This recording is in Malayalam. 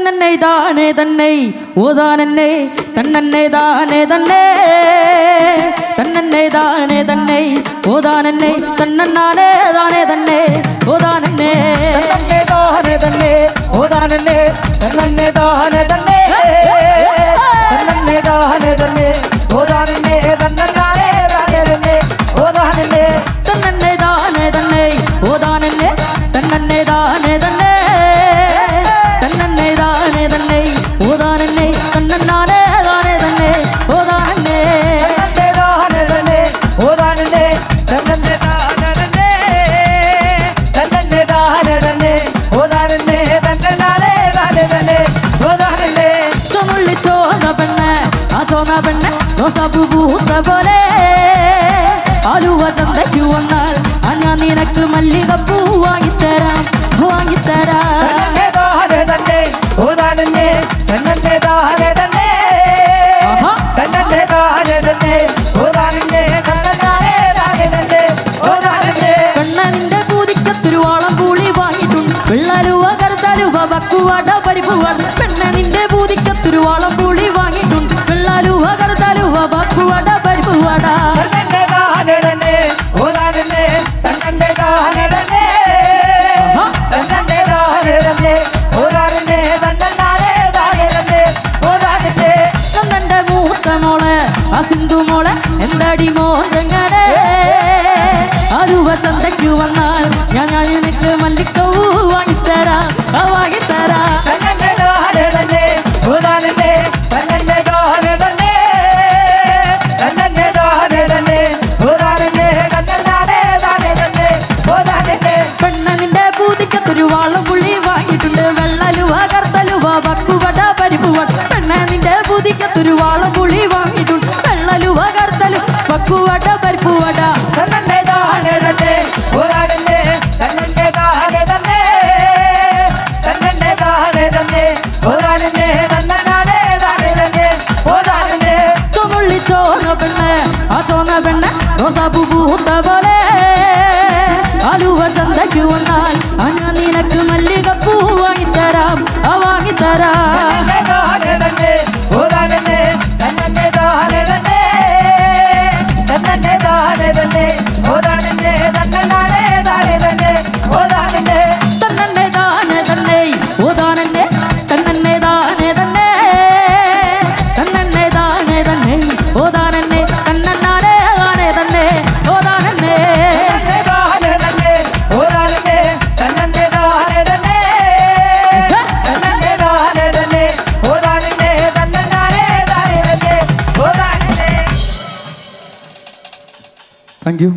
തന്നന്നെ താനേ തന്നെ ഓതാനന്നെ തന്നന്നെ താനേ തന്നെ തന്നന്നെ താനേ തന്നെ ഓതാനന്നെ തന്നന്നാനേ താനേ തന്നെ ഓതാനന്നെ തന്നന്നെ താനേ തന്നെ ഓതാനന്നെ തന്നന്നെ താനേ തന്നെ തന്നന്നെ താനേ തന്നെ ഓതാനന്നെ തന്നന്നാനേ താനേ തന്നെ ഓതാനന്നെ തന്നന്നെ താനേ തന്നെ ഓതാനന്നെ തന്നന്നെ താനേ തന്നെ തന്നന്നെ താനേ തന്നെ ഓതാനന്നെ തന്നന്നാനേ താനേ തന്നെ ഓതാനന്നെ തന്നന്നെ താനേ തന്നെ ഓതാനന്നെ തന്നന്നെ താനേ തന്നെ തന്നന്നെ താനേ തന്നെ ഓതാനന്നെ തന്നന്നാനേ താനേ തന്നെ ഓതാനന്നെ ചുമള്ളി ചോന്ന പെണ്ണ് ആ ചോന്ന പെണ്ണ് റോസാപ്പൂ പൂത്ത പോലെ ആലുവ ചന്തയ്ക്ക് വന്നാൽ ഞാൻ നിനക്ക് മല്ലികപ്പൂ വാങ്ങിത്തരാം വാങ്ങിത്തരാം തന്നന്നെ താനേ തന്നെ ഓതാനന്നെ തന്നന്നെ താനേ തന്നെ തന്നന്നെ താനേ തന്നെ ഓതാനന്നെ തന്നന്നാനേ താനേ തന്നെ ഓതാനന്നെ പെണ്ണനിന്റെ പൂതിക്കത്തിരുവാളം പൂളി വാങ്ങിയിട്ടുണ്ട് വെള്ളലുവ കറുത്തലുവ വക്കുവട പരിപ്പുവട പെണ്ണനിന്റെ പൂതിക്കത്തിരുവാളം പൂളി വാങ്ങിയിട്ടുണ്ട് വെള്ളലുവ കറുത്തലുവ വക്കുവട പരിപ്പുവട തന്നന്നെ താനേ തന്നെ ഓതാനന്നെ തന്നന്നെ താനേ തന്നെ തന്നന്നെ താനേ തന്നെ ഓതാനന്നെ തന്നന്നാനേ താനേ തന്നെ ഓതാനന്നെ കണ്ണന്റെ മൂത്ത മോളെ ആ സിന്ധു മോളെ എന്തടി മോഹങ്ങനെ ആലുവ ചന്തയ്ക്ക് വന്നാൽ ഞാൻ നിനക്ക് മല്ലിക്കവൂ വാങ്ങിത്തരാം വാങ്ങിത്തരാം തന്നന്നെ താനേ തന്നെ ഓതാനന്നെ തന്നന്നെ താനേ തന്നെ തന്നന്നെ താനേ തന്നെ ഓതാനന്നെ തന്നന്നാനേ താനേ തന്നെ ഓതാനന്നെ പെണ്ണനിന്റെ പൂതിക്കത്തൊരു വാളം പുള്ളി വാങ്ങിയിട്ടുണ്ട് വെള്ളലുവ കറുത്തലുവ വക്കുവട പരിപ്പുവട പെണ്ണനിന്റെ പൂതിക്കത്തൊരു വാളം പുള്ളി വാങ്ങിയിട്ടുണ്ട് വെള്ളലുവ കറുത്തലു വക്കുവട പരിപ്പുവട തന്നന്നെ താനേ തന്നെ ഓതാനന്നെ തന്നന്നെ താനേ തന്നെ തന്നന്നെ താനേ തന്നെ ഓതാനന്നെ തന്നന്നാനേ താനേ തന്നെ ഓതാനന്നെ ചുമള്ളി ചോന്ന പെണ്ണ് ആ ചോന്ന പെണ്ണ് റോസാപ്പൂ പൂത്ത പോലെ ആലുവ ചന്തയ്ക്ക് വന്നാൽ ഞാൻ നിനക്ക് മല്ലികപ്പൂ വാങ്ങിത്തരാം വാങ്ങിത്തരാം തന്നന്നെ താനേ തന്നെ ഓതാനന്നെ തന്നന്നെ താനേ തന്നെ തന്നന്നെ താനേ തന്നെ ഓതാനന്നെ തന്നന്നാനേ താനേ തന്നെ ഓതാനന്നെ തന്നന്നെ താനേ തന്നെ ഓതാനന്നെ തന്നന്നെ താനേ തന്നെ തന്നന്നെ താനേ തന്നെ ഓതാനന്നെ തന്നന്നാനേ താനേ തന്നെ ഓതാനന്നെ തന്നന്നെ താനേ തന്നെ ഓതാനന്നെ തന്നന്നെ താനേ തന്നെ തന്നന്നെ താനേ തന്നെ ഓതാനന്നെ തന്നന്നാനേ താനേ തന്നെ ഓതാനന്നെ താങ്ക് യു.